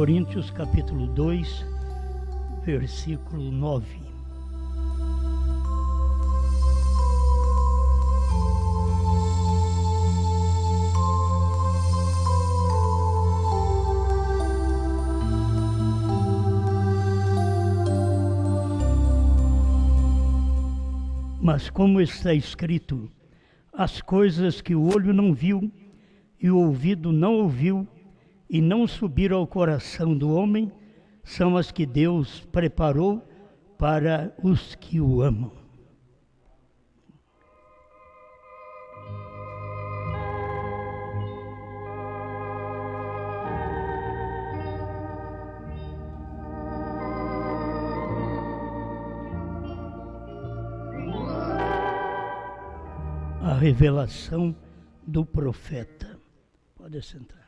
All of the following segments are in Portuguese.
Coríntios capítulo 2, versículo 9. Mas como está escrito, as coisas que o olho não viu e o ouvido não ouviu e não subiram ao coração do homem, são as que Deus preparou para os que o amam. A revelação do profeta. Pode sentar.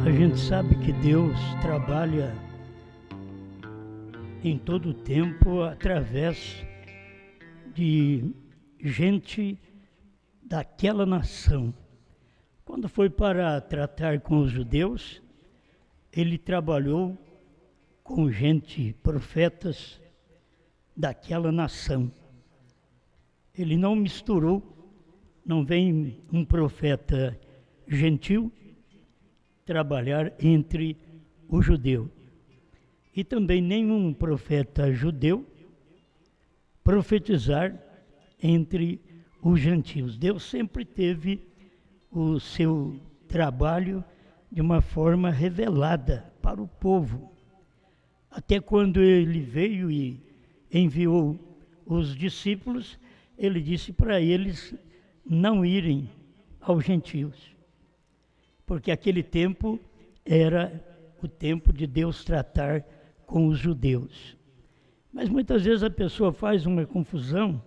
A gente sabe que Deus trabalha em todo o tempo através de gente daquela nação. Quando foi para tratar com os judeus, ele trabalhou com gente, profetas daquela nação. Ele não misturou, não vem um profeta gentil trabalhar entre o judeu. E também nenhum profeta judeu profetizar entre os gentios. Deus sempre teve o seu trabalho de uma forma revelada para o povo. Até quando ele veio e enviou os discípulos, ele disse para eles não irem aos gentios, porque aquele tempo era o tempo de Deus tratar com os judeus. Mas muitas vezes a pessoa faz uma confusão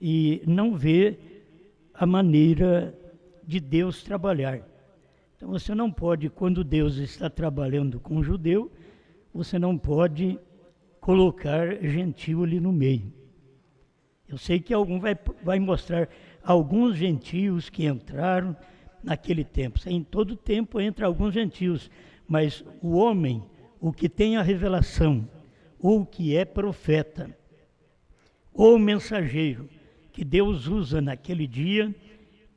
e não vê a maneira de Deus trabalhar. Então você não pode, quando Deus está trabalhando com o judeu, você não pode colocar gentil ali no meio. Eu sei que algum vai mostrar alguns gentios que entraram naquele tempo. Em todo tempo entra alguns gentios, mas o homem, o que tem a revelação, ou o que é profeta, ou mensageiro, que Deus usa naquele dia,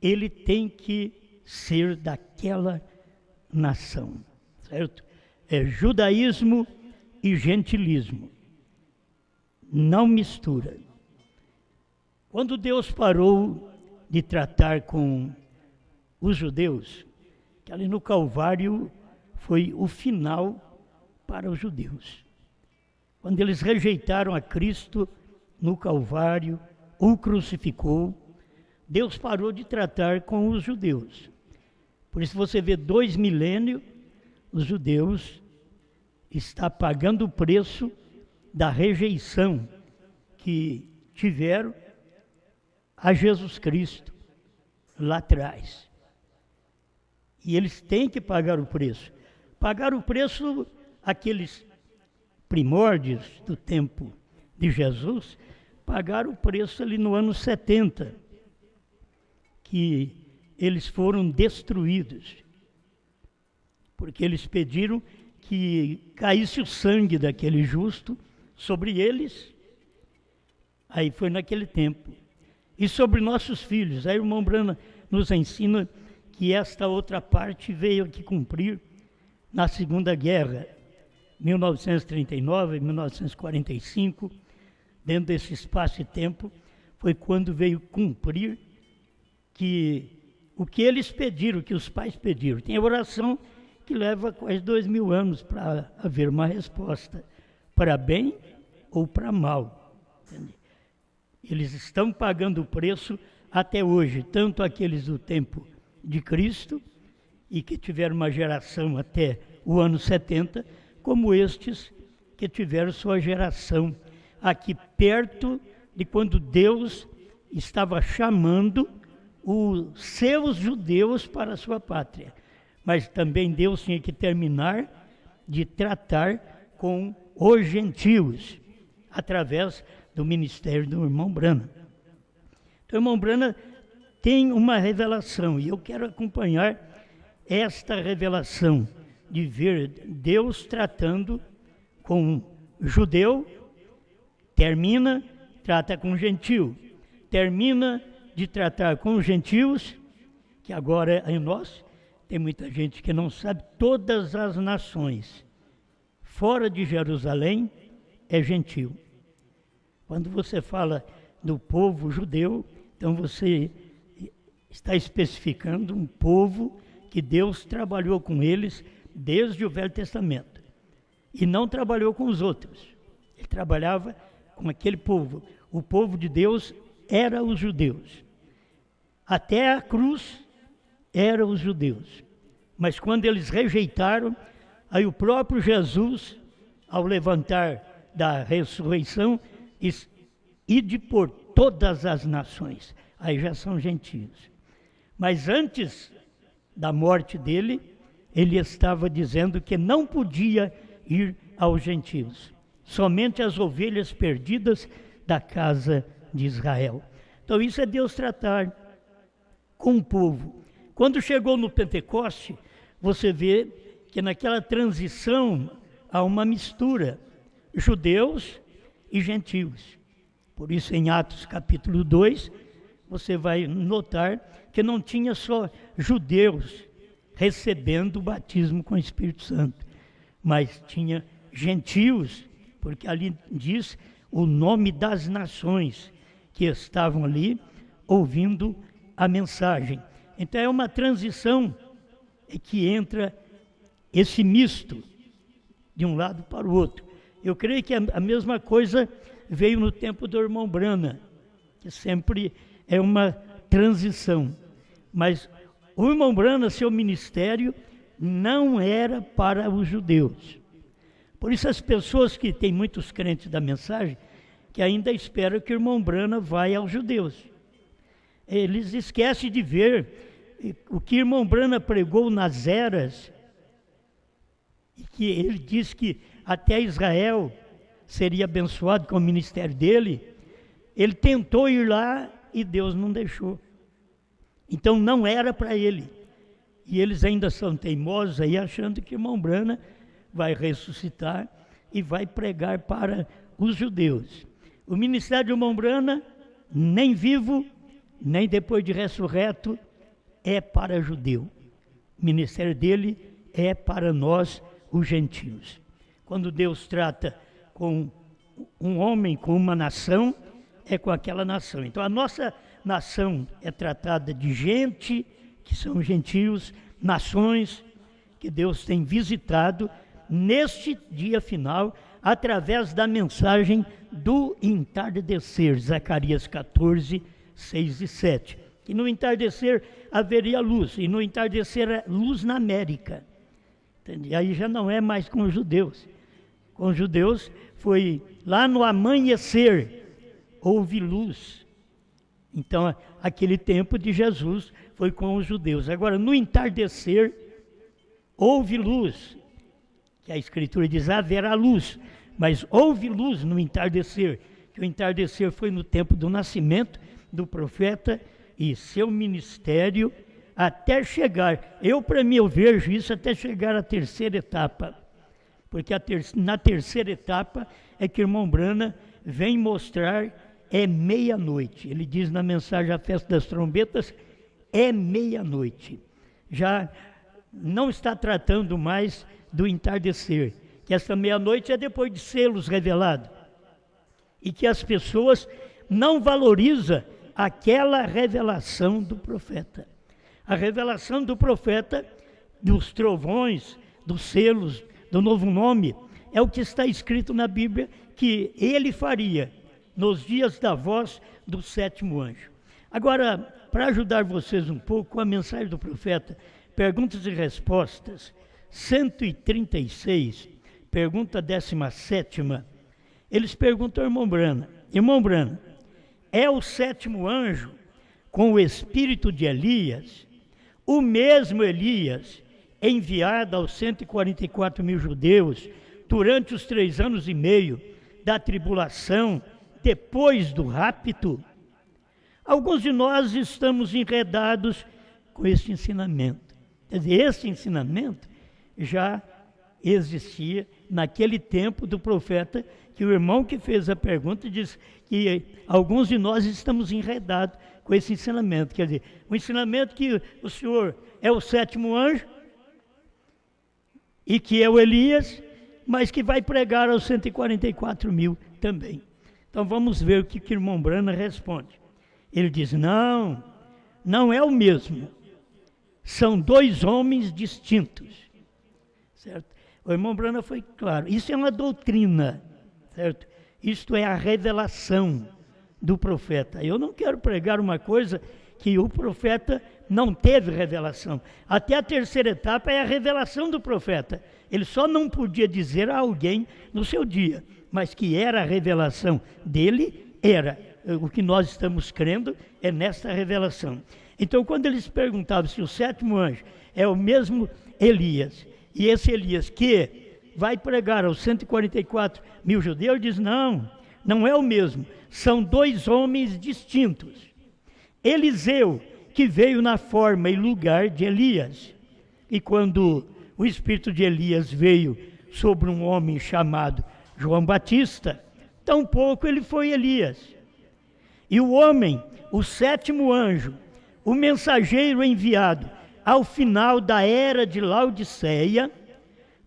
ele tem que ser daquela nação, certo? É judaísmo e gentilismo. Não mistura. Quando Deus parou de tratar com os judeus, que ali no Calvário foi o final para os judeus. Quando eles rejeitaram a Cristo no Calvário, o crucificou, Deus parou de tratar com os judeus. Por isso você vê 2 milênios, os judeus estão pagando o preço da rejeição que tiveram a Jesus Cristo lá atrás. E eles têm que pagar o preço. Pagar o preço, aqueles primórdios do tempo de Jesus, pagaram o preço ali no ano 70, que eles foram destruídos, porque eles pediram que caísse o sangue daquele justo sobre eles. Aí foi naquele tempo. E sobre nossos filhos, a irmã Brana nos ensina que esta outra parte veio aqui cumprir na Segunda Guerra, 1939, 1945, dentro desse espaço e tempo, foi quando veio cumprir que o que eles pediram, que os pais pediram. Tem a oração que leva quase 2000 anos para haver uma resposta, para bem ou para mal. Entende? Eles estão pagando o preço até hoje, tanto aqueles do tempo de Cristo, e que tiveram uma geração até o ano 70, como estes que tiveram sua geração aqui perto de quando Deus estava chamando os seus judeus para a sua pátria. Mas também Deus tinha que terminar de tratar com os gentios, através do ministério do irmão Branham. Então, o irmão Branham tem uma revelação, e eu quero acompanhar esta revelação, de ver Deus tratando com judeu, trata com gentio, termina de tratar com os gentios, que agora é em nós, tem muita gente que não sabe, todas as nações fora de Jerusalém é gentio. Quando você fala do povo judeu, então você está especificando um povo que Deus trabalhou com eles desde o Velho Testamento. E não trabalhou com os outros. Ele trabalhava com aquele povo. O povo de Deus era os judeus. Até a cruz eram os judeus. Mas quando eles rejeitaram, aí o próprio Jesus, ao levantar da ressurreição, ide por todas as nações. Aí já são gentios. Mas antes da morte dele, ele estava dizendo que não podia ir aos gentios, somente as ovelhas perdidas da casa de Israel. Então isso é Deus tratar com o povo. Quando chegou no Pentecoste, você vê que naquela transição há uma mistura, judeus e gentios. Por isso em Atos capítulo 2, você vai notar que não tinha só judeus recebendo o batismo com o Espírito Santo, mas tinha gentios, porque ali diz o nome das nações que estavam ali ouvindo a mensagem. Então é uma transição que entra esse misto de um lado para o outro. Eu creio que a mesma coisa veio no tempo do irmão Branham, que sempre é uma transição. Mas o irmão Branham, seu ministério, não era para os judeus. Por isso as pessoas que têm muitos crentes da mensagem, que ainda esperam que o irmão Branham vai aos judeus. Eles esquecem de ver o que o irmão Branham pregou nas eras, e que ele diz que até Israel seria abençoado com o ministério dele. Ele tentou ir lá e Deus não deixou. Então não era para ele. E eles ainda são teimosos aí, achando que o irmão Branham vai ressuscitar e vai pregar para os judeus. O ministério do irmão Branham, nem vivo, nem depois de ressurreto, é para judeu. O ministério dele é para nós, os gentios. Quando Deus trata com um homem, com uma nação, é com aquela nação. Então a nossa nação é tratada de gente, que são gentios, nações que Deus tem visitado neste dia final, através da mensagem do entardecer, Zacarias 14, 6 e 7. Que no entardecer haveria luz, e no entardecer luz na América. Entende? Aí já não é mais com os judeus. Com os judeus foi lá no amanhecer, houve luz. Então, aquele tempo de Jesus foi com os judeus. Agora, no entardecer, houve luz. Que a Escritura diz, haverá luz. Mas houve luz no entardecer. Que o entardecer foi no tempo do nascimento do profeta e seu ministério até chegar. Para mim, eu vejo isso até chegar à terceira etapa. Porque na terceira etapa é que o irmão Branham vem mostrar, é meia-noite. Ele diz na mensagem A Festa das Trombetas, é meia-noite. Já não está tratando mais do entardecer, que essa meia-noite é depois de selos revelados. E que as pessoas não valorizam aquela revelação do profeta. A revelação do profeta, dos trovões, dos selos, do novo nome, é o que está escrito na Bíblia, que ele faria nos dias da voz do sétimo anjo. Agora, para ajudar vocês um pouco com a mensagem do profeta, perguntas e respostas, 136, pergunta 17ª, eles perguntam ao irmão Branham, é o sétimo anjo com o espírito de Elias, o mesmo Elias enviada aos 144 mil judeus durante os 3 anos e meio da tribulação, depois do rapto, alguns de nós estamos enredados com esse ensinamento. Quer dizer, esse ensinamento já existia naquele tempo do profeta, que o irmão que fez a pergunta diz que alguns de nós estamos enredados com esse ensinamento. Quer dizer, o ensinamento que o Senhor é o 7º anjo e que é o Elias, mas que vai pregar aos 144 mil também. Então vamos ver o que o irmão Brana responde. Ele diz, não, não é o mesmo. São 2 homens distintos. Certo? O irmão Brana foi claro. Isso é uma doutrina, certo? Isto é a revelação do profeta. Eu não quero pregar uma coisa que o profeta não teve revelação. Até a 3ª etapa é a revelação do profeta. Ele só não podia dizer a alguém no seu dia, mas que era a revelação dele, era. O que nós estamos crendo é nesta revelação. Então, quando eles perguntavam se o 7º anjo é o mesmo Elias, e esse Elias que vai pregar aos 144 mil judeus, ele diz, não, não é o mesmo. São 2 homens distintos. Eliseu, que veio na forma e lugar de Elias. E quando o espírito de Elias veio sobre um homem chamado João Batista, tampouco ele foi Elias. E o homem, o 7º anjo, o mensageiro enviado ao final da era de Laodiceia,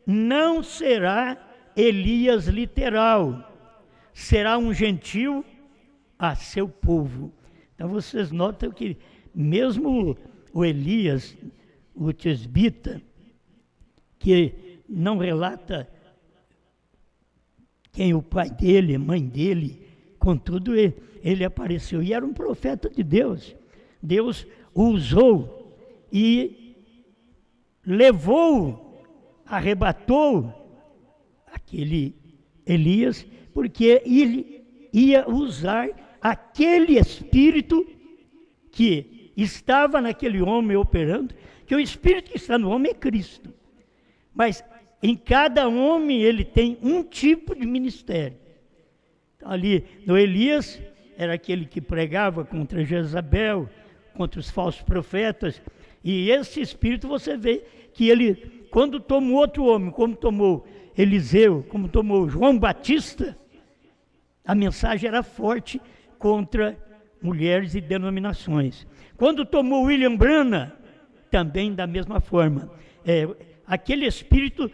não será Elias literal, será um gentil a seu povo. Então vocês notam que mesmo o Elias, o tisbita, que não relata quem o pai dele, a mãe dele, contudo ele apareceu e era um profeta de Deus. Deus o usou e levou, arrebatou aquele Elias, porque ele ia usar aquele espírito que estava naquele homem operando, que o espírito que está no homem é Cristo. Mas em cada homem ele tem um tipo de ministério. Então, ali no Elias era aquele que pregava contra Jezabel, contra os falsos profetas, e esse espírito você vê que ele, quando tomou outro homem, como tomou Eliseu, como tomou João Batista, a mensagem era forte contra mulheres e denominações. Quando tomou William Branham, também da mesma forma. Aquele espírito,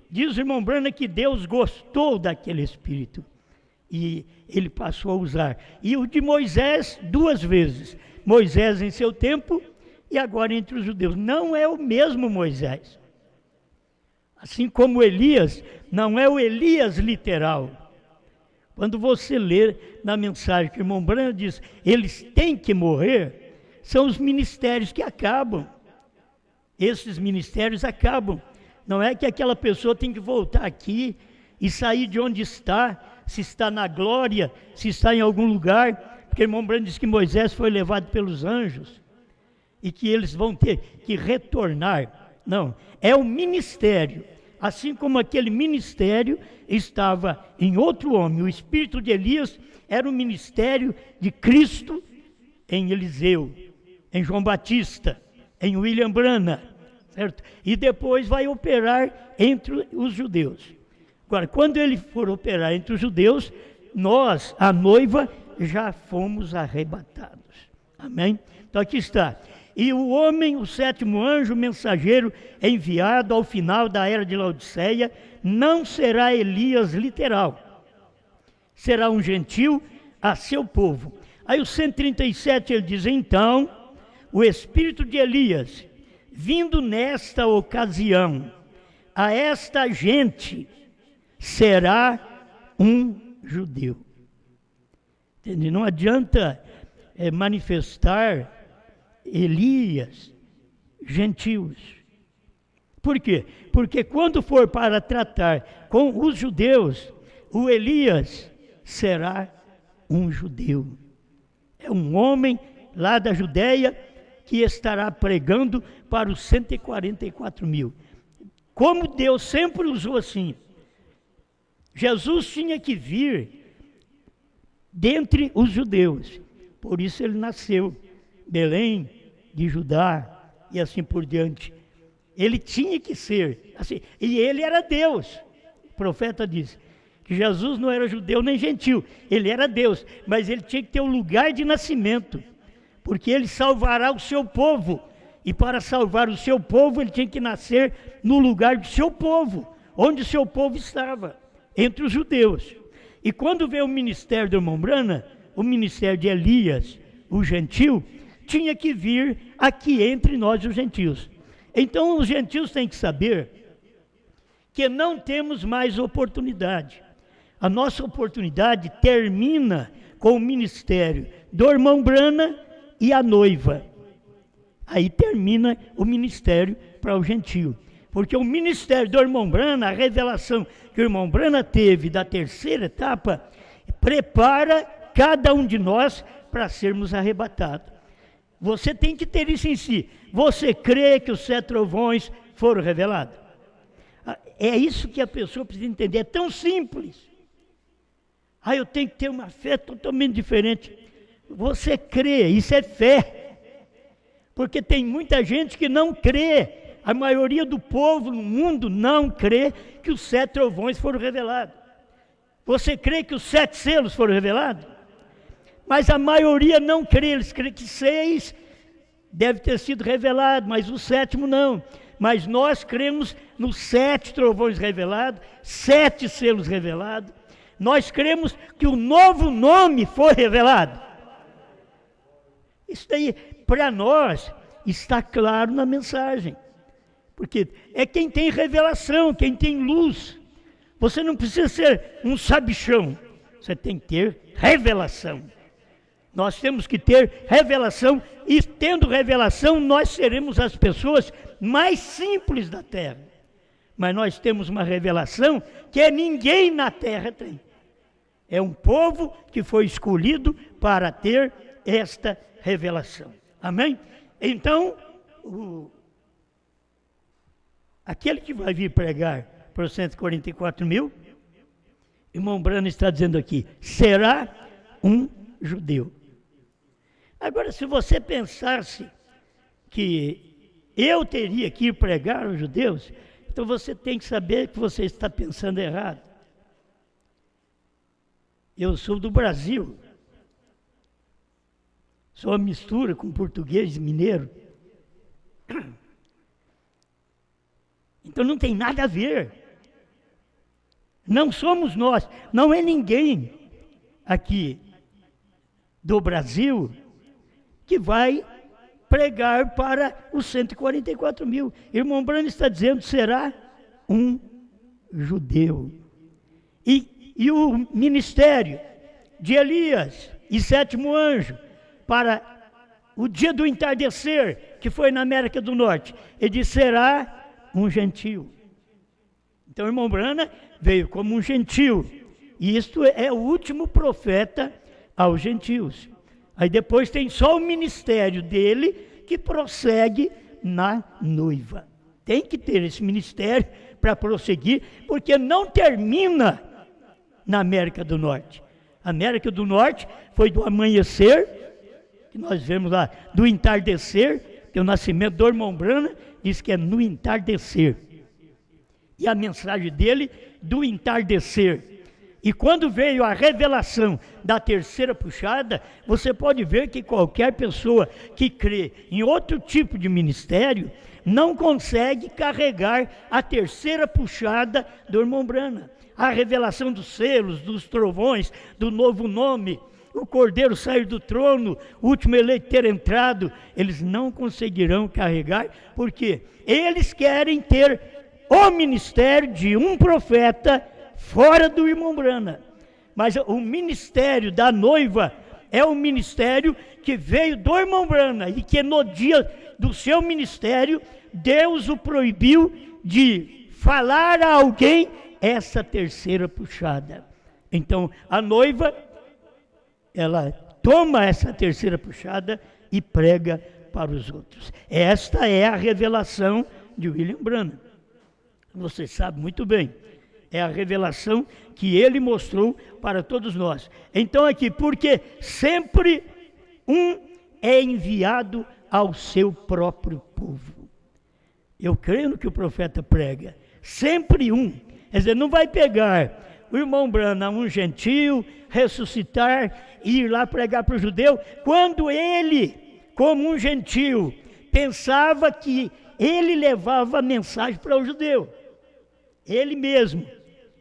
diz o irmão Branham que Deus gostou daquele espírito e ele passou a usar. E o de Moisés 2 vezes. Moisés em seu tempo e agora entre os judeus. Não é o mesmo Moisés. Assim como Elias, não é o Elias literal. Quando você lê na mensagem que o irmão Branham diz, eles têm que morrer, são os ministérios que acabam. Esses ministérios acabam. Não é que aquela pessoa tem que voltar aqui e sair de onde está, se está na glória, se está em algum lugar, porque o irmão Branham diz que Moisés foi levado pelos anjos e que eles vão ter que retornar. Não, é o ministério. Assim como aquele ministério estava em outro homem, o espírito de Elias era o ministério de Cristo em Eliseu, em João Batista, em William Branham, certo? E depois vai operar entre os judeus. Agora, quando ele for operar entre os judeus, nós, a noiva, já fomos arrebatados. Amém? Então aqui está. E o homem, o 7º anjo, mensageiro, enviado ao final da era de Laodiceia, não será Elias literal. Será um gentil a seu povo. Aí o 137 ele diz, então, o espírito de Elias, vindo nesta ocasião, a esta gente, será um judeu. Entende? Não adianta manifestar Elias, gentios. Por quê? Porque quando for para tratar com os judeus, o Elias será um judeu. É um homem lá da Judéia que estará pregando para os 144 mil. Como Deus sempre usou assim, Jesus tinha que vir dentre os judeus, por isso ele nasceu, Belém, de Judá e assim por diante. Ele tinha que ser assim, e ele era Deus. O profeta diz que Jesus não era judeu nem gentil, ele era Deus, mas ele tinha que ter um lugar de nascimento, porque ele salvará o seu povo, e para salvar o seu povo ele tinha que nascer no lugar do seu povo, onde o seu povo estava, entre os judeus. E quando veio o ministério do irmão Brana, o ministério de Elias, o gentil, tinha que vir aqui entre nós os gentios. Então os gentios têm que saber que não temos mais oportunidade. A nossa oportunidade termina com o ministério do irmão Brana e a noiva. Aí termina o ministério para o gentio. Porque o ministério do irmão Brana, a revelação que o irmão Brana teve da terceira etapa, prepara cada um de nós para sermos arrebatados. Você tem que ter isso em si. Você crê que os 7 trovões foram revelados? É isso que a pessoa precisa entender. É tão simples. Eu tenho que ter uma fé totalmente diferente. Você crê, isso é fé. Porque tem muita gente que não crê. A maioria do povo no mundo não crê que os 7 trovões foram revelados. Você crê que os 7 selos foram revelados? Mas a maioria não crê, eles creem que 6 deve ter sido revelado, mas o 7º não. Mas nós cremos nos 7 trovões revelados, 7 selos revelados. Nós cremos que o novo nome foi revelado. Isso daí, para nós, está claro na mensagem. Porque é quem tem revelação, quem tem luz. Você não precisa ser um sabichão, você tem que ter revelação. Nós temos que ter revelação, e tendo revelação, nós seremos as pessoas mais simples da terra. Mas nós temos uma revelação que ninguém na terra tem. É um povo que foi escolhido para ter esta revelação. Amém? Então, aquele que vai vir pregar para os 144 mil, irmão Brana está dizendo aqui, será um judeu. Agora, se você pensasse que eu teria que ir pregar aos judeus, então você tem que saber que você está pensando errado. Eu sou do Brasil, sou uma mistura com português e mineiro. Então não tem nada a ver. Não somos nós, não é ninguém aqui do Brasil que vai pregar para os 144 mil. Irmão Brana está dizendo, será um judeu. E o ministério de Elias e 7º anjo, para o dia do entardecer, que foi na América do Norte, ele disse, será um gentio. Então o irmão Brana veio como um gentio, e isto é o último profeta aos gentios. Aí depois tem só o ministério dele que prossegue na noiva. Tem que ter esse ministério para prosseguir, porque não termina na América do Norte. A América do Norte foi do amanhecer, que nós vemos lá, do entardecer, que o nascimento do irmão Brana diz que é no entardecer. E a mensagem dele, do entardecer. E quando veio a revelação da terceira puxada, você pode ver que qualquer pessoa que crê em outro tipo de ministério não consegue carregar a terceira puxada do irmão Brana. A revelação dos selos, dos trovões, do novo nome, o cordeiro sair do trono, o último eleito ter entrado, eles não conseguirão carregar, porque eles querem ter o ministério de um profeta fora do irmão Brana. Mas o ministério da noiva é o ministério que veio do irmão Brana, e que no dia do seu ministério, Deus o proibiu de falar a alguém essa terceira puxada. Então a noiva, ela toma essa terceira puxada e prega para os outros. Esta é a revelação de William Branham. Você sabe muito bem. É a revelação que ele mostrou para todos nós. Então aqui, porque sempre um é enviado ao seu próprio povo. Eu creio no que o profeta prega. Sempre um. Quer dizer, não vai pegar o irmão Branham, um gentio, ressuscitar e ir lá pregar para o judeu, quando ele, como um gentio, pensava que ele levava a mensagem para o judeu. Ele mesmo.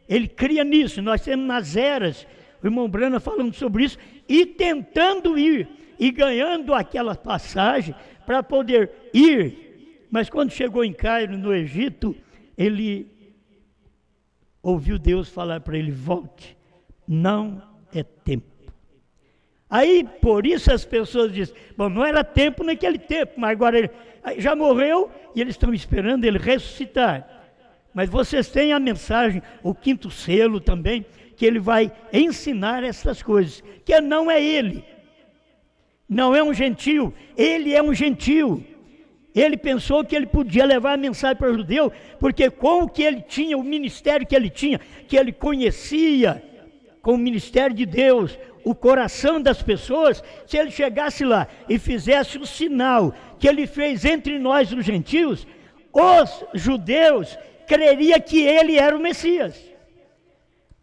Ele cria nisso. Nós temos nas eras, o irmão Branham falando sobre isso, e tentando ir, e ganhando aquela passagem para poder ir. Mas quando chegou em Cairo, no Egito, ele ouviu Deus falar para ele: volte, não é tempo. Aí, por isso as pessoas dizem: bom, não era tempo naquele tempo, mas agora ele já morreu e eles estão esperando ele ressuscitar. Mas vocês têm a mensagem, o quinto selo também, que ele vai ensinar essas coisas, que não é ele, não é um gentio, ele é um gentio. Ele pensou que ele podia levar a mensagem para o judeu, porque com o que ele tinha, o ministério que ele tinha, que ele conhecia, com o ministério de Deus, o coração das pessoas, se ele chegasse lá e fizesse o sinal que ele fez entre nós, os gentios, os judeus creria que ele era o Messias.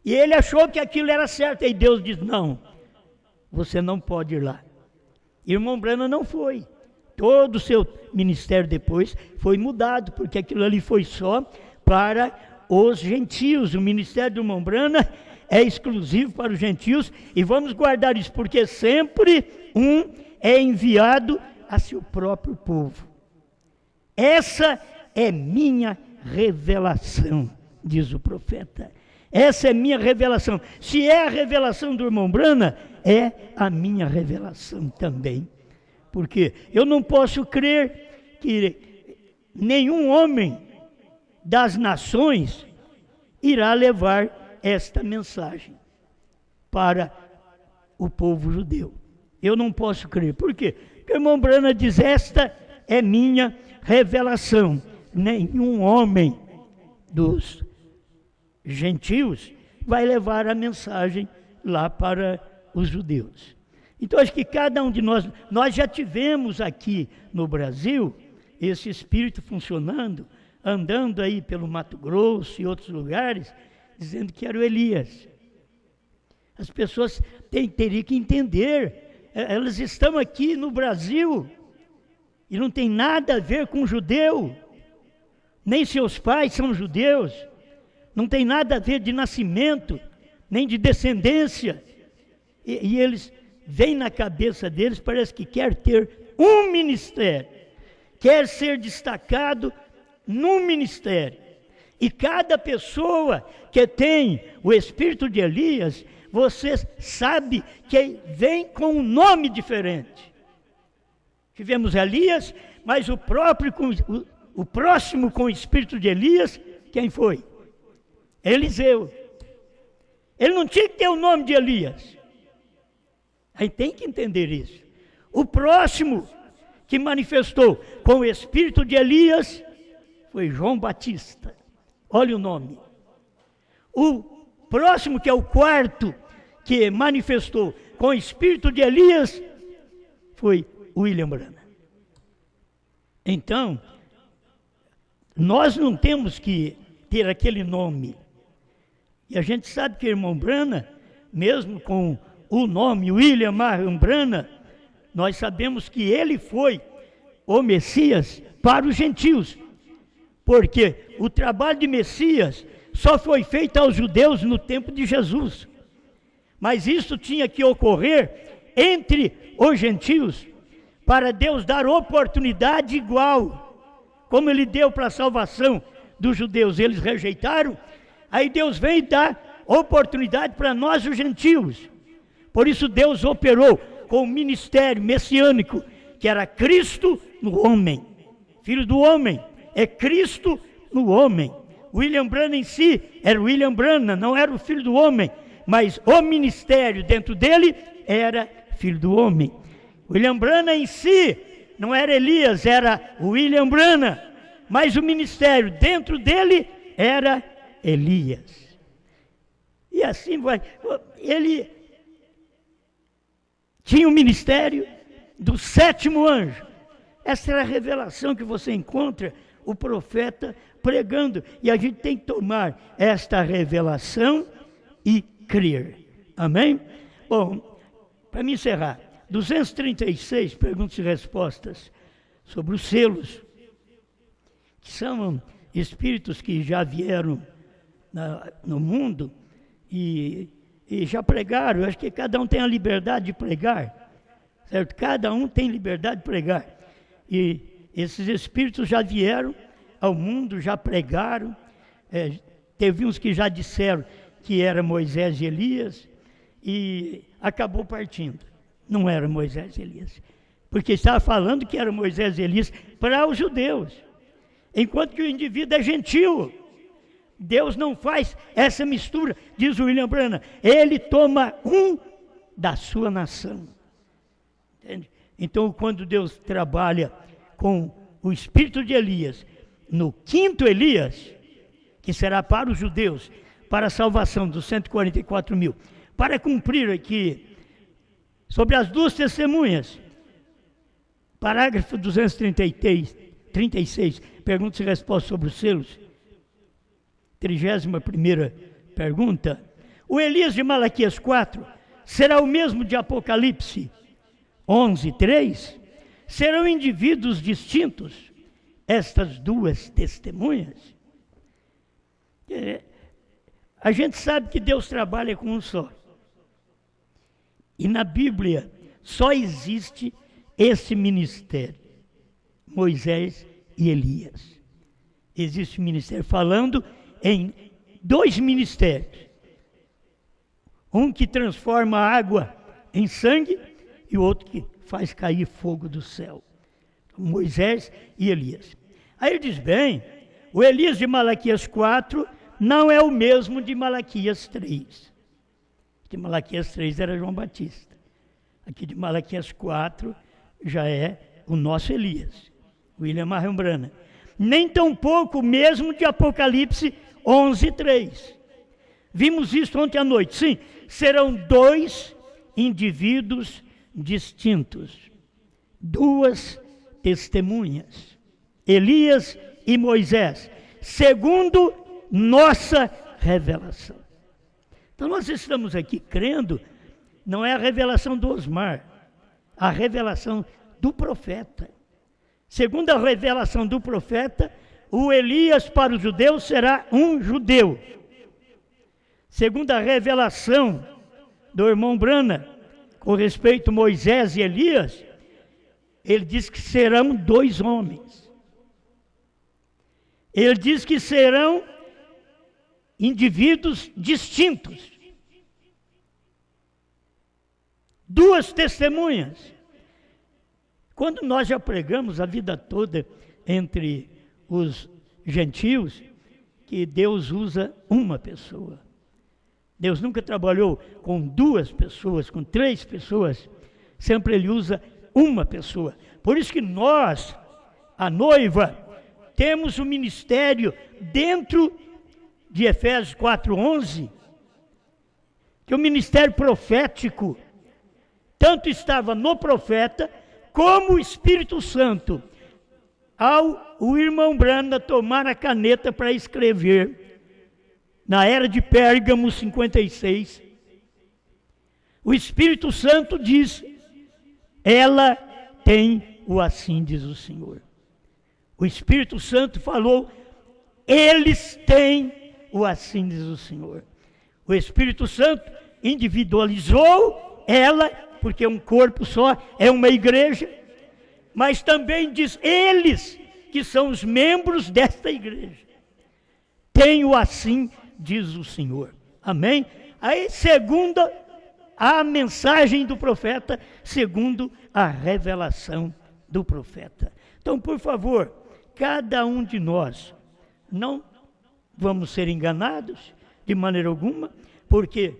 E ele achou que aquilo era certo. E Deus diz: não, você não pode ir lá. E o irmão Branham não foi. Todo o seu ministério depois foi mudado, porque aquilo ali foi só para os gentios. O ministério do irmão Branham é exclusivo para os gentios. E vamos guardar isso, porque sempre um é enviado a seu próprio povo. Essa é minha revelação, diz o profeta. Essa é minha revelação. Se é a revelação do irmão Branham, é a minha revelação também. Porque eu não posso crer que nenhum homem das nações irá levar esta mensagem para o povo judeu. Eu não posso crer. Por quê? Porque o irmão Branham diz: esta é minha revelação. Nenhum homem dos gentios vai levar a mensagem lá para os judeus. Então acho que cada um de nós já tivemos aqui no Brasil esse espírito funcionando, andando aí pelo Mato Grosso e outros lugares, dizendo que era o Elias. As pessoas teriam que entender, elas estão aqui no Brasil e não tem nada a ver com judeu. Nem seus pais são judeus, não tem nada a ver de nascimento, nem de descendência. E eles vêm na cabeça deles, parece que quer ter um ministério, quer ser destacado num ministério. E cada pessoa que tem o espírito de Elias, você sabe que vem com um nome diferente. Tivemos Elias, mas o próximo com o espírito de Elias, quem foi? Eliseu. Ele não tinha que ter o nome de Elias. Aí tem que entender isso. O próximo que manifestou com o espírito de Elias foi João Batista. Olha o nome. O próximo, que é o quarto, que manifestou com o espírito de Elias, foi William Branham. Então, nós não temos que ter aquele nome. E a gente sabe que o irmão Branham, mesmo com o nome William Marion Branham, nós sabemos que ele foi o Messias para os gentios. Porque o trabalho de Messias só foi feito aos judeus no tempo de Jesus. Mas isso tinha que ocorrer entre os gentios, para Deus dar oportunidade igual. Como ele deu para a salvação dos judeus, eles rejeitaram, aí Deus veio dar oportunidade para nós, os gentios. Por isso Deus operou com o ministério messiânico, que era Cristo no homem, filho do homem, é Cristo no homem. William Branham em si era William Branham, não era o filho do homem, mas o ministério dentro dele era filho do homem. William Branham em si não era Elias, era William Branham, mas o ministério dentro dele era Elias. E assim vai. Ele tinha o ministério do 7º anjo. Essa era a revelação que você encontra o profeta pregando. E a gente tem que tomar esta revelação e crer. Amém? Bom, para me encerrar, 236 perguntas e respostas sobre os selos, que são espíritos que já vieram no mundo e já pregaram. Eu acho que cada um tem a liberdade de pregar, certo? Cada um tem liberdade de pregar. E esses espíritos já vieram ao mundo, já pregaram. Teve uns que já disseram que era Moisés e Elias e acabou partindo. Não era Moisés e Elias, porque estava falando que era Moisés e Elias para os judeus, enquanto que o indivíduo é gentil. Deus não faz essa mistura, diz o William Branham. Ele toma um da sua nação. Entende? Então, quando Deus trabalha com o espírito de Elias, no 5º Elias, que será para os judeus, para a salvação dos 144 mil, para cumprir aqui, sobre as 2 testemunhas, parágrafo 236, perguntas e respostas sobre os selos, 31ª pergunta. O Elias de Malaquias 4 será o mesmo de Apocalipse 11:3? Serão indivíduos distintos estas 2 testemunhas? A gente sabe que Deus trabalha com um só. E na Bíblia só existe esse ministério, Moisés e Elias. Existe o ministério falando em 2 ministérios. Um que transforma a água em sangue e o outro que faz cair fogo do céu. Moisés e Elias. Aí ele diz, bem, o Elias de Malaquias 4 não é o mesmo de Malaquias 3. De Malaquias 3 era João Batista. Aqui de Malaquias 4 já é o nosso Elias, William Marion Branham. Nem tampouco o mesmo de Apocalipse 11:3. Vimos isso ontem à noite. Sim, serão 2 indivíduos distintos. 2 testemunhas. Elias e Moisés, segundo nossa revelação. Então nós estamos aqui crendo, não é a revelação do Osmar, a revelação do profeta. Segundo a revelação do profeta, o Elias para os judeus será um judeu. Segundo a revelação do irmão Branham, com respeito a Moisés e Elias, ele diz que serão 2 homens. Ele diz que serão indivíduos distintos. 2 testemunhas. Quando nós já pregamos a vida toda entre os gentios, que Deus usa uma pessoa. Deus nunca trabalhou com 2 pessoas, com 3 pessoas. Sempre Ele usa uma pessoa. Por isso que nós, a noiva, temos o ministério dentro de Efésios 4:11, que o ministério profético tanto estava no profeta, como o Espírito Santo, ao o irmão Branham tomar a caneta para escrever, na era de Pérgamo 56, o Espírito Santo diz, ela tem o assim diz o Senhor. O Espírito Santo falou, eles têm o assim diz o Senhor. O Espírito Santo individualizou ela, porque é um corpo só, é uma igreja, mas também diz, eles que são os membros desta igreja, têm o assim diz o Senhor. Amém? Aí, segundo a mensagem do profeta, segundo a revelação do profeta. Então, por favor, cada um de nós, não vamos ser enganados de maneira alguma, porque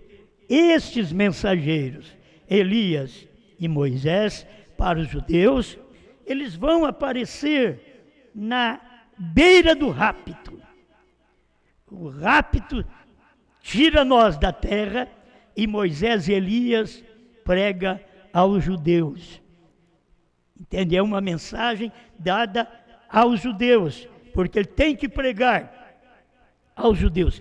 estes mensageiros, Elias e Moisés, para os judeus, eles vão aparecer na beira do rapto. O rapto tira nós da terra e Moisés e Elias prega aos judeus. Entende? É uma mensagem dada aos judeus, porque ele tem que pregar aos judeus.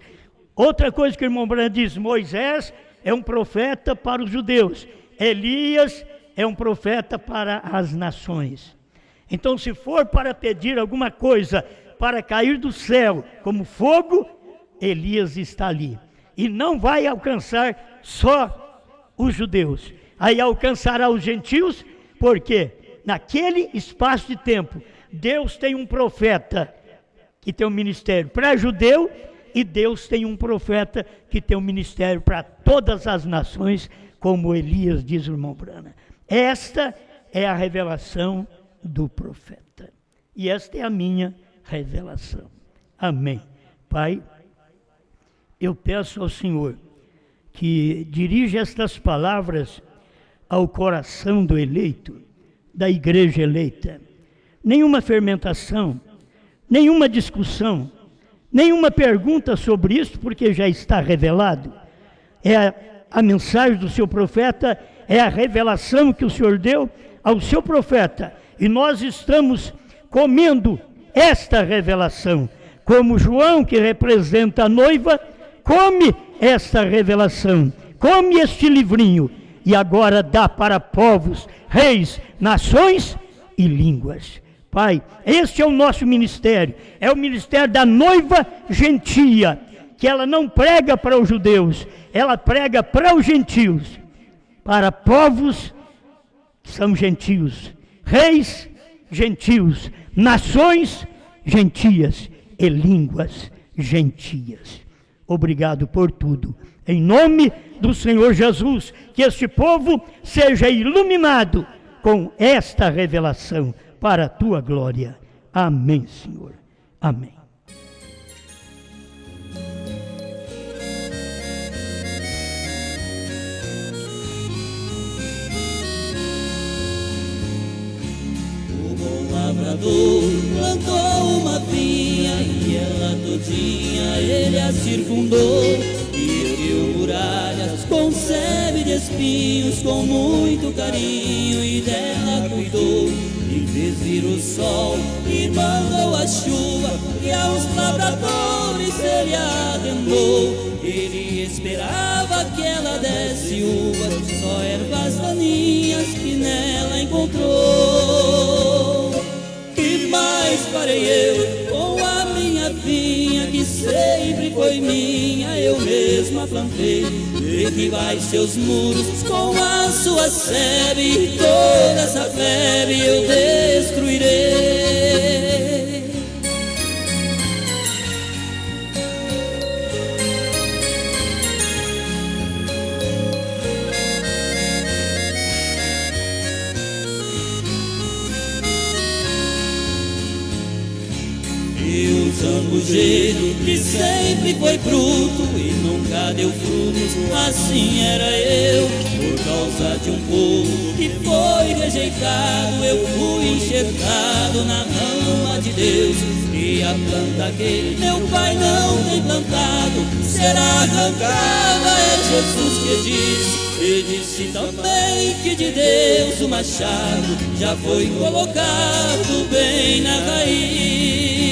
Outra coisa que o irmão Branham diz: Moisés é um profeta para os judeus, Elias é um profeta para as nações. Então, se for para pedir alguma coisa para cair do céu como fogo, Elias está ali. E não vai alcançar só os judeus, aí alcançará os gentios, porque naquele espaço de tempo, Deus tem um profeta que tem um ministério para judeu, e Deus tem um profeta que tem um ministério para todas as nações, como Elias, diz o irmão Branham. Esta é a revelação do profeta. E esta é a minha revelação. Amém. Pai, eu peço ao Senhor que dirija estas palavras ao coração do eleito, da igreja eleita. Nenhuma fermentação, nenhuma discussão, nenhuma pergunta sobre isso, porque já está revelado. É a mensagem do seu profeta, é a revelação que o Senhor deu ao seu profeta. E nós estamos comendo esta revelação. Como João, que representa a noiva, come esta revelação, come este livrinho, e agora dá para povos, reis, nações e línguas. Pai, este é o nosso ministério, é o ministério da noiva gentia, que ela não prega para os judeus, ela prega para os gentios, para povos que são gentios, reis gentios, nações gentias e línguas gentias. Obrigado por tudo. Em nome do Senhor Jesus, que este povo seja iluminado com esta revelação para a tua glória. Amém, Senhor. Amém. O bom lavrador plantou uma vinha e ela todinha ele a circundou. E ergueu muralhas com sebe de espinhos, com muito carinho, e dela cuidou. E fez vir o sol e mandou a chuva, e aos lavradores ele arrendou. Ele esperava que ela desse uvas, só ervas daninhas que nela encontrou. E mais farei eu com a minha vinha, que sempre foi minha, eu mesma plantei. Derribai seus muros com a sua sebe, e toda essa plebe eu destruirei. E o zambujeiro que sempre foi fruto e nunca deu frutos, assim era eu. Por causa de um povo que foi rejeitado, eu fui enxertado na rama de Deus. E a planta que meu pai não tem plantado será arrancada, é Jesus que disse. E disse também que de Deus o machado já foi colocado bem na raiz.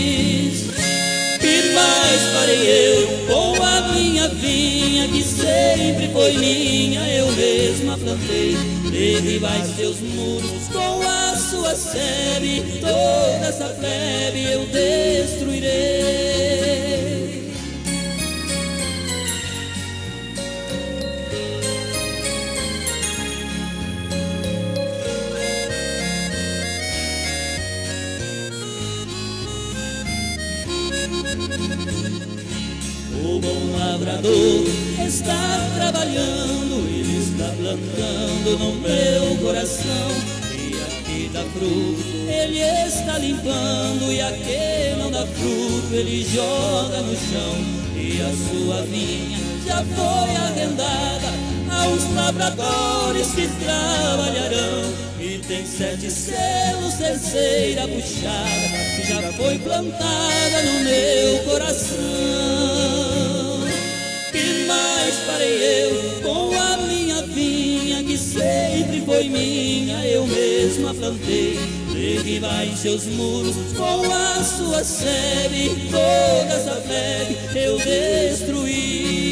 E mais farei eu com a minha vinha, que sempre foi minha, eu mesma plantei. Derribai seus muros com a sua sebe, toda essa plebe eu destruirei. O bom lavrador está trabalhando, ele está plantando no meu coração. E aqui dá fruto, ele está limpando, e aqui não dá fruto, ele joga no chão. E a sua vinha já foi arrendada a bons lavradores que trabalharão. E tem 7 selos, terceira puxada, que já foi plantada no meu coração. Que mais farei eu com a minha vinha, que sempre foi minha, eu mesma plantei. Derribar em seus muros com a sua sebe, toda essa plebe eu destruí.